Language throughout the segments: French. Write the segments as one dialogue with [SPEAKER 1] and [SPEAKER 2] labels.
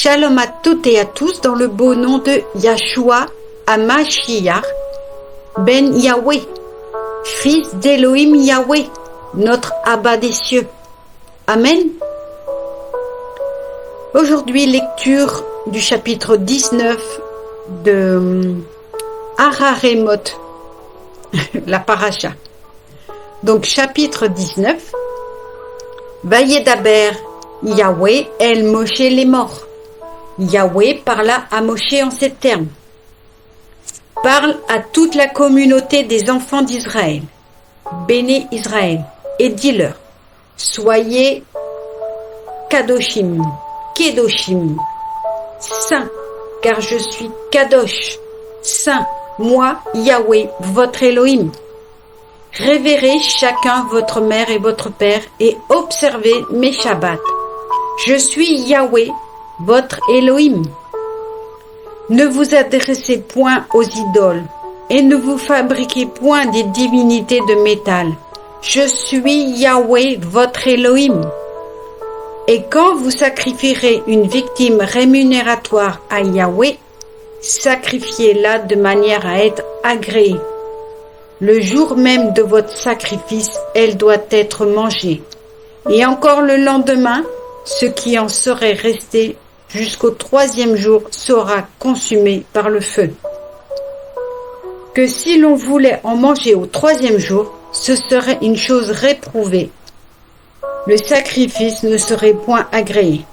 [SPEAKER 1] Shalom à toutes et à tous dans le beau nom de Yahshua HaMashiach, Ben Yahweh, fils d'Elohim Yahweh, notre Abba des cieux. Amen. Aujourd'hui, lecture du chapitre 19 de Hararemot, la paracha. Donc, chapitre 19, Vayedaber Yahweh El Moshe les morts. Yahweh parla à Moshe en ces termes. Parle à toute la communauté des enfants d'Israël, béné Israël, et dis-leur, soyez Kadoshim, Kedoshim, saints, car je suis Kadosh, saint, moi, Yahweh, votre Elohim. Révérez chacun votre mère et votre père et observez mes Shabbats. Je suis Yahweh, votre Elohim. Ne vous adressez point aux idoles et ne vous fabriquez point des divinités de métal. Je suis Yahweh, votre Elohim. Et quand vous sacrifierez une victime rémunératoire à Yahweh, sacrifiez-la de manière à être agréée. Le jour même de votre sacrifice, elle doit être mangée. Et encore le lendemain, ce qui en serait resté jusqu'au 3e jour sera consumé par le feu. Que si l'on voulait en manger au 3e jour, ce serait une chose réprouvée. Le sacrifice ne serait point agréé.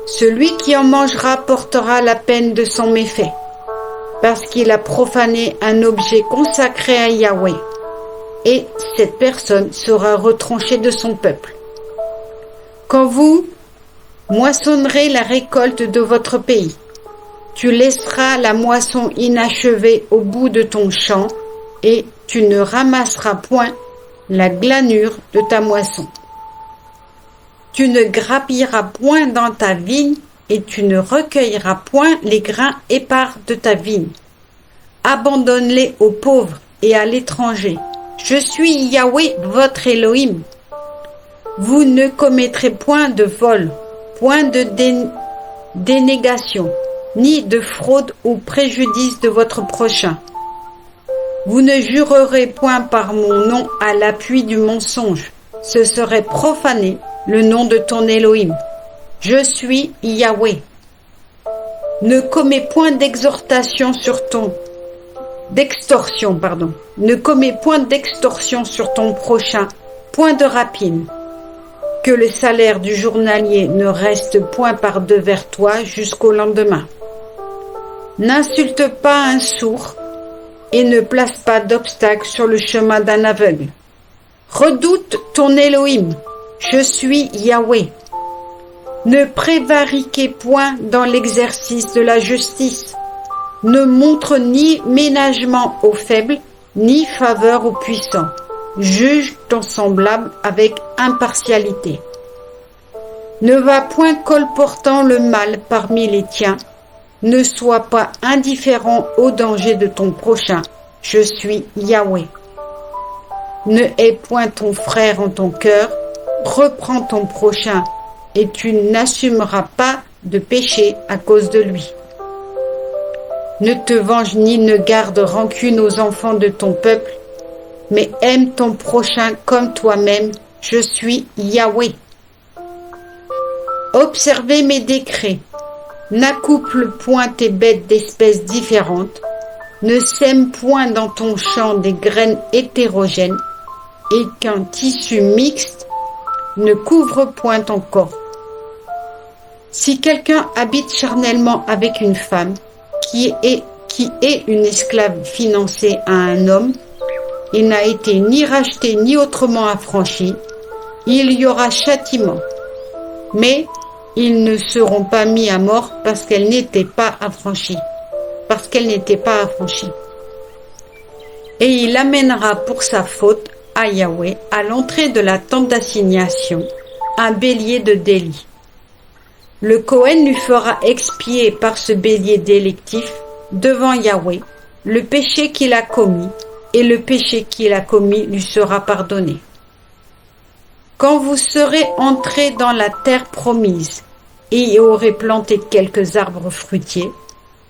[SPEAKER 1] Celui qui en mangera portera la peine de son méfait, parce qu'il a profané un objet consacré à Yahweh, et cette personne sera retranchée de son peuple. Quand vous moissonnerez la récolte de votre pays, tu laisseras la moisson inachevée au bout de ton champ, et tu ne ramasseras point la glanure de ta moisson. Tu ne grappilleras point dans ta vigne, et tu ne recueilleras point les grains épars de ta vigne. Abandonne-les aux pauvres et à l'étranger. Je suis Yahweh, votre Elohim. Vous ne commettrez point de vol, point de dénégation, ni de fraude ou préjudice de votre prochain. Vous ne jurerez point par mon nom à l'appui du mensonge. Ce serait profaner le nom de ton Elohim. Je suis Yahweh. Ne commets point d'extorsion sur ton prochain, point de rapine. Que le salaire du journalier ne reste point par devers toi jusqu'au lendemain. N'insulte pas un sourd et ne place pas d'obstacle sur le chemin d'un aveugle. Redoute ton Elohim. Je suis Yahweh. Ne prévariquez point dans l'exercice de la justice. Ne montre ni ménagement aux faibles, ni faveur aux puissants. Juge ton semblable avec impartialité. Ne va point colportant le mal parmi les tiens. Ne sois pas indifférent au danger de ton prochain. Je suis Yahweh. Ne hais point ton frère en ton cœur. Reprends ton prochain et tu n'assumeras pas de péché à cause de lui. Ne te venge ni ne garde rancune aux enfants de ton peuple, mais aime ton prochain comme toi-même. Je suis Yahweh. Observez mes décrets. N'accouple point tes bêtes d'espèces différentes. Ne sème point dans ton champ des graines hétérogènes, et qu'un tissu mixte ne couvre point ton corps. Si quelqu'un habite charnellement avec une femme qui est une esclave financée à un homme et n'a été ni rachetée ni autrement affranchie, il y aura châtiment. Mais ils ne seront pas mis à mort parce qu'elle n'était pas affranchie. Et il amènera pour sa faute à Yahweh, à l'entrée de la tente d'assignation, un bélier de délit. Le Kohen lui fera expier par ce bélier délictif devant Yahweh le péché qu'il a commis, et le péché qu'il a commis lui sera pardonné. Quand vous serez entrés dans la terre promise, et y aurez planté quelques arbres fruitiers,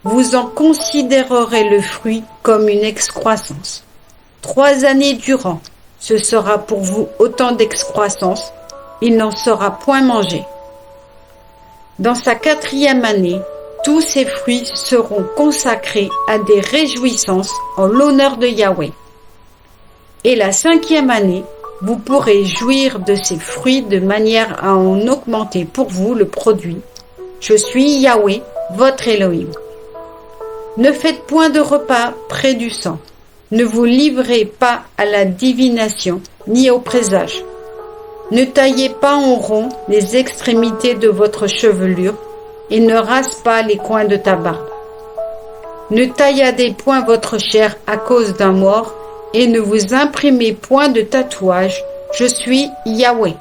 [SPEAKER 1] vous en considérerez le fruit comme une excroissance. 3 années durant, ce sera pour vous autant d'excroissance, il n'en sera point mangé. Dans sa 4e année, tous ces fruits seront consacrés à des réjouissances en l'honneur de Yahweh. Et la 5e année, vous pourrez jouir de ces fruits de manière à en augmenter pour vous le produit. Je suis Yahweh, votre Elohim. Ne faites point de repas près du sang. Ne vous livrez pas à la divination ni au présage. Ne taillez pas en rond les extrémités de votre chevelure et ne rase pas les coins de ta barbe. Ne tailladez point votre chair à cause d'un mort et ne vous imprimez point de tatouage. Je suis Yahweh.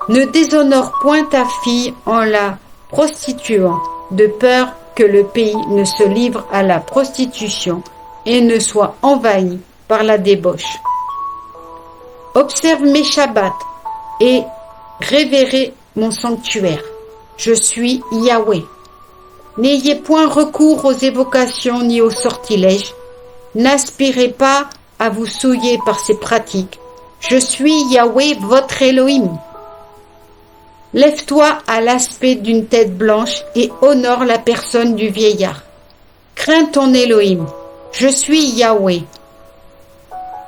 [SPEAKER 1] Ne déshonore point ta fille en la prostituant, de peur que le pays ne se livre à la prostitution et ne soit envahi par la débauche. Observe mes Shabbats et révérez mon sanctuaire. Je suis Yahweh. N'ayez point recours aux évocations ni aux sortilèges. N'aspirez pas à vous souiller par ces pratiques. Je suis Yahweh, votre Elohim. Lève-toi à l'aspect d'une tête blanche et honore la personne du vieillard. Crains ton Elohim. Je suis Yahweh.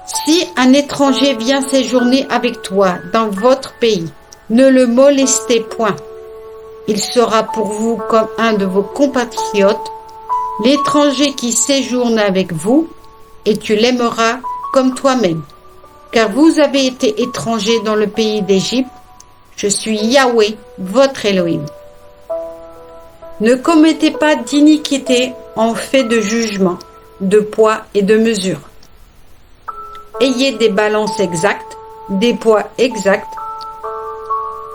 [SPEAKER 1] Si un étranger vient séjourner avec toi dans votre pays, ne le molestez point. Il sera pour vous comme un de vos compatriotes, l'étranger qui séjourne avec vous, et tu l'aimeras comme toi-même. Car vous avez été étrangers dans le pays d'Égypte. Je suis Yahweh, votre Elohim. Ne commettez pas d'iniquité en fait de jugement, de poids et de mesure. Ayez des balances exactes, des poids exacts,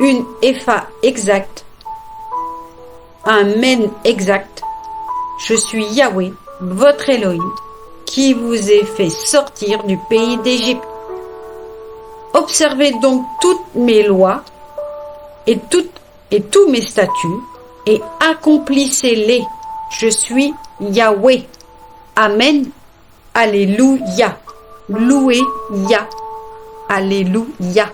[SPEAKER 1] une épha exacte, un mène exact. Je suis Yahweh, votre Elohim, qui vous ai fait sortir du pays d'Égypte. Observez donc toutes mes lois et tous mes statuts et accomplissez-les. Je suis Yahweh. Amen. Alléluia. Loué Yah. Alléluia.